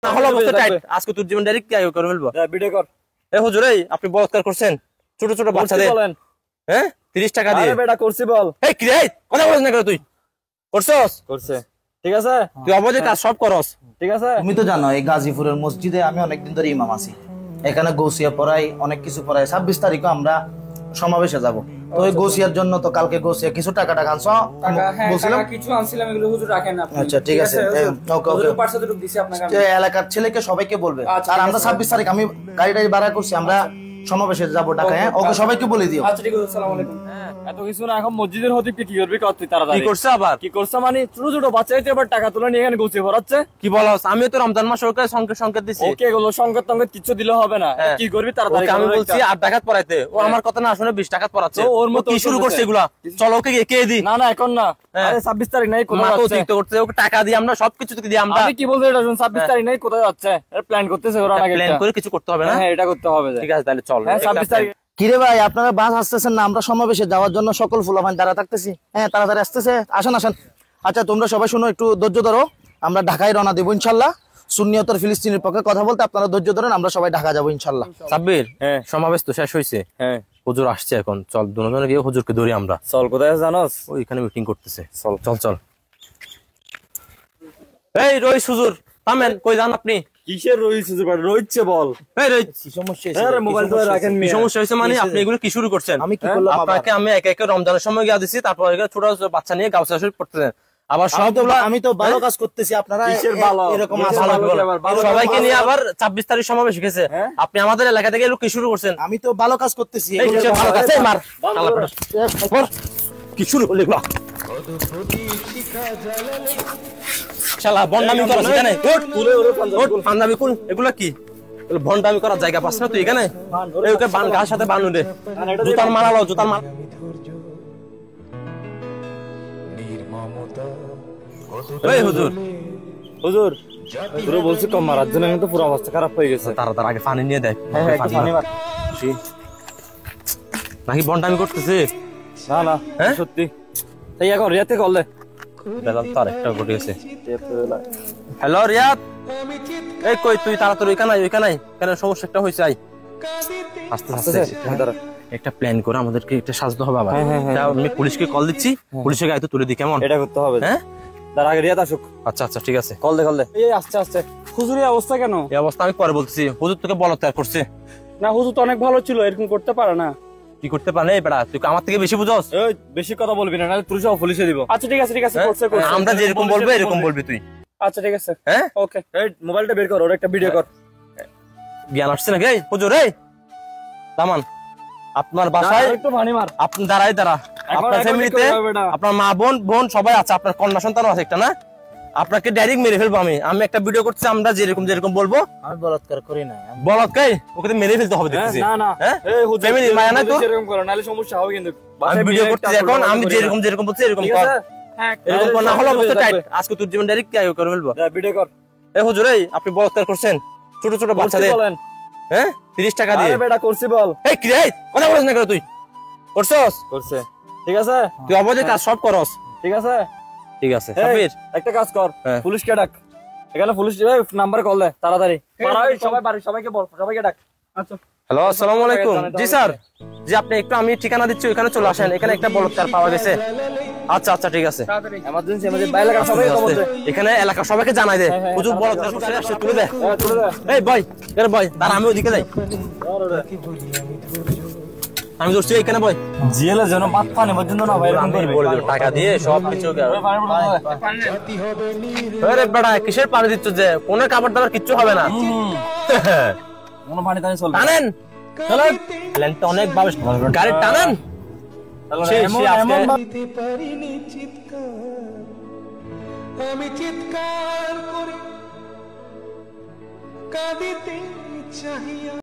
না হলো অবস্থা টাইট, আজকে তোর জীবন ডাইরেক্ট কি আয় করে ফেলবো। ভিডিও কর। এই হুজুর, এই আপনি বলাৎকার করছেন ছোট ছোট বাচ্চাদের, বলেন হ্যাঁ 30 টাকা দিয়ে। আরে বেটা করছি বল। এই কি রে, কথা বলিস না কেন তুই? করছস? করছে, ঠিক আছে। তুই অবৈধ কাজ সব করস, ঠিক আছে। তুমি তো জানো এই গাজীপুরের মসজিদে আমি অনেকদিন ধরে ইমাম আছি, এখানে গৌসিয়া পড়াই, অনেক কিছু পড়াই। 26 তারিখে আমরা সমাবেশে যাব, তো ওই গৌসিয়ার জন্য তো কালকে গৌসিয়া কিছু টাকা আনছ বলছিলাম, কিছু আনছিলাম, এগুলো হুজুর রাখেন আপনি। আচ্ছা ঠিক আছে, ওকে ওকে। এলাকার ছেলেকে সবাইকে বলবে। আর আমরা 26 তারিখ আমি গাড়ি ভাড়া করছি, আমরা সমাবেশে যাব ঢাকায়। হ্যাঁ ওকে সবাইকে বলে দিও। আচ্ছা ঠিক আছে, আসসালামু আলাইকুম। এত কিছু না, এখন মসজিদের হতিবকে কি করবি কত তাড়াতাড়ি। কি করছে আবার? কি করছে মানে ছোট ছোট বাচ্চাদের আবার টাকা তুলে নিয়ে এখানে গুছিয়ে ভরাচ্ছে। কি বলস? আমি তো রমজান মাস ওকে সংকেত দিছি। ওকে এগুলো সংকেত কিছু দিলে হবে না, কি করবি তাড়াতাড়ি। আমি বলছি 8 টাকা পড়াইতে, ও আমার কথা না শুনে 20 টাকা পড়াচ্ছে। ওর মতো কি শুরু করছে এগুলা? চলো ওকে কে দি। না না এখন না, আরে 26 তারিখ নাই, কোথায় যাচ্ছে? অতিরিক্ত করতে ওকে টাকা দিয়ে আমরা সবকিছু দিয়ে আমরা। আমি কি বলতে এটা শুন, 26 তারিখ নাই, কোথায় যাচ্ছে? এর প্ল্যান করতেছে ওরা, আগে প্ল্যান করে কিছু করতে হবে না। হ্যাঁ এটা করতে হবে। ঠিক আছে তাহলে চল। হ্যাঁ 26 তারিখ। কিরে ভাই, আপনারা বাস আসতেছেন না? আমরা সমাবেশে যাওয়ার জন্য সকল ফুলাফান দাঁড়া থাকতেছি। হ্যাঁ তাড়াতাড়ি আসতেছে, আসেন আসেন। আচ্ছা তোমরা সবাই শুনো, একটু ধৈর্য ধরো, আমরা ঢাকায় রওনা দেবো ইনশাল্লাহ। সুন্নিয়তের ফিলিস্তিনের পক্ষে কথা বলতে আপনারা ধৈর্য ধরেন, আমরা সবাই ঢাকা যাবো ইনশাল্লাহ। সাব্বির, সমাবেশ তো শেষ হয়েছে, হ্যাঁ হুজুর আসছে, এখন চল দুজনে গিয়ে হুজুরকে ধরি আমরা। চল, কোথায় জানোস? ওইখানে মিটিং করতেছে, চল চল চল। এই রইস হুজুর থামেন, কই যান আপনি? কিসের রইস হুজুর? রইছে বল। এই রইস, কি সমস্যা হয়েছে? আরে মোবাইল তো রাখেন। কি সমস্যা হয়েছে মানে? আপনি এগুলো কি শুরু করছেন? আমি কি করলাম? আপনাকে আমি একে একে রমজানের সময় গিয়ে দিছি, তারপর ছোট ছোট বাচ্চা নিয়ে গাউসা শুরু করতেছেন আবার সবগুলা। আমি তো ভালো কাজ করতেছি, আপনারা কিসের ভালো? এরকম সবাইকে নিয়ে আবার 26 তারিখ সমাবেশ শিখেছে। আপনি আমাদের এলাকা থেকে কি শুরু করছেন? আমি তো ভালো কাজ করতেছি। এই কিসের ভালো কাজ? এই মার কি শুরু করলি এগুলা? শালা বন্ডামি করছ এখানে? ওঠ পাঞ্জাবি কোন এগুলা? কি বন্ডামি করার জায়গা পাস না তুই এখানে? এই ওকে বান গার সাথে বানু দে, জুতার মারা লাও, জুতার মার। এই হুজুর, হুজুর তোরে বলছি কম মারার জন্য, তো পুরো অবস্থা খারাপ হয়ে গেছে। তাড়াতাড়ি আগে পানি নিয়ে দেখ। পানি মার। নাকি বন্ডামি করতেছে? না না সত্যি। এই এখন রিয়াতে কল দে। তার একটা ঘটে গেছে। হ্যালো রিয়াদ, এই কই তুই? তাড়াতাড়ি ওইখানে কেন সমস্যা একটা হয়েছে। আই আস্তে আস্তে একটা প্ল্যান করে আমাদেরকে একটা সাজতে হবে আবার। আমি পুলিশকে কল দিচ্ছি, পুলিশের গায়ে তো তুলে দিই, কেমন? এটা করতে হবে। হ্যাঁ তার আগে রিয়াদ আসুক। আচ্ছা আচ্ছা ঠিক আছে, কল দে। এই আস্তে আস্তে। হুজুরের অবস্থা কেন? এই অবস্থা আমি পরে বলতেছি। হুজুর তোকে বলৎকার করছে। না হুজুর তো অনেক ভালো ছিল, এরকম করতে পারে না। কি করতে পারে? এই বেটা তুই আমার থেকে বেশি বুঝছস। এই বেশি কথা বলবি না, নাহলে পুলিশে পুলিশে দিব। আচ্ছা ঠিক আছে করছে। আমরা যেরকম বলবো এরকম বলবি তুই। আচ্ছা ঠিক আছে, হ্যাঁ ওকে। এই মোবাইলটা বের কর, ওর একটা ভিডিও কর। জ্ঞান আসছে নাকি? এই হুজুর, এই দামান আপনার বাসায় একটু পানি মার। আপনি দাঁড়া। আপনার ফ্যামিলিতে আপনার মা বোন সবাই আছে, আপনার কন্যা সন্তানও আছে একটা না? আপনাকে ডাইরেক্ট মেরে ফেলবো আমি একটা ভিডিও করছি, আমরা যেরকম বলবো। আমি বলাৎকার করি না। বলৎকার ওকে তো মেরে ফেলতে হবে দেখতেছি। না এই হুজুর ফ্যামিলি মায়া না তো, এরকম করো নাহলে সমস্যা হবে কিন্তু। আমি ভিডিও করতেছি এখন, আমি যেরকম বলছি এরকম কর। এরকম কর না হলো অবস্থা টাইট, আজকে তোর জীবন ডাইরেক্ট কি আয় করে ফেলবো। ভিডিও কর। এই হুজুর, এই আপনি বলৎকার করছেন ছোট ছোট বাচ্চাদের, হ্যাঁ 30 টাকা দিয়ে। আরে বেটা করছি বল। এই কি রে, কথা বলিস না কেন তুই? করছস? করছে, ঠিক আছে। তুই অবৈধ কাজ সব করস, ঠিক আছে। সাব্বির একটা কাজ কর, পুলিশকে ডাক। এখানে পুলিশ নাম্বার কল দে তাড়াতাড়ি। সবাই বাড়ি সবাইকে বল, সবাইকে ডাক। আচ্ছা হ্যালো আসসালামু আলাইকুম। জি স্যার, জি আপনি একটু, আমি ঠিকানা দিচ্ছি, ওখানে চলে আসেন। এখানে একটা বলৎকার পাওয়া গেছে। আচ্ছা ঠিক আছে, এমার্জেন্সি এলাকার সবাইকে খবর দে। এখানে এলাকার সবাইকে জানাই দে হুজুর বলৎকার করছে, আসছে তুলে দে। এই বয় দাঁড়া, আমি ওদিকে যাই। আমি ধরছি এখানে বয়। জিএল এর জন্য মাথা নেবার জন্য না ভাই, এরকম করবি টাকা দিয়ে সব কিছু। আরে বেটা কিসের পানি দিচ্ছ? যে কোনো খাবার দাবার কিচ্ছু হবে না। কোনো পানি টানি চলবে? টানেন চলেন, প্ল্যানটা অনেক ভাবে গাড়ি টানেন। আমি চিৎকার করে কাঁদিতে চাহিয়া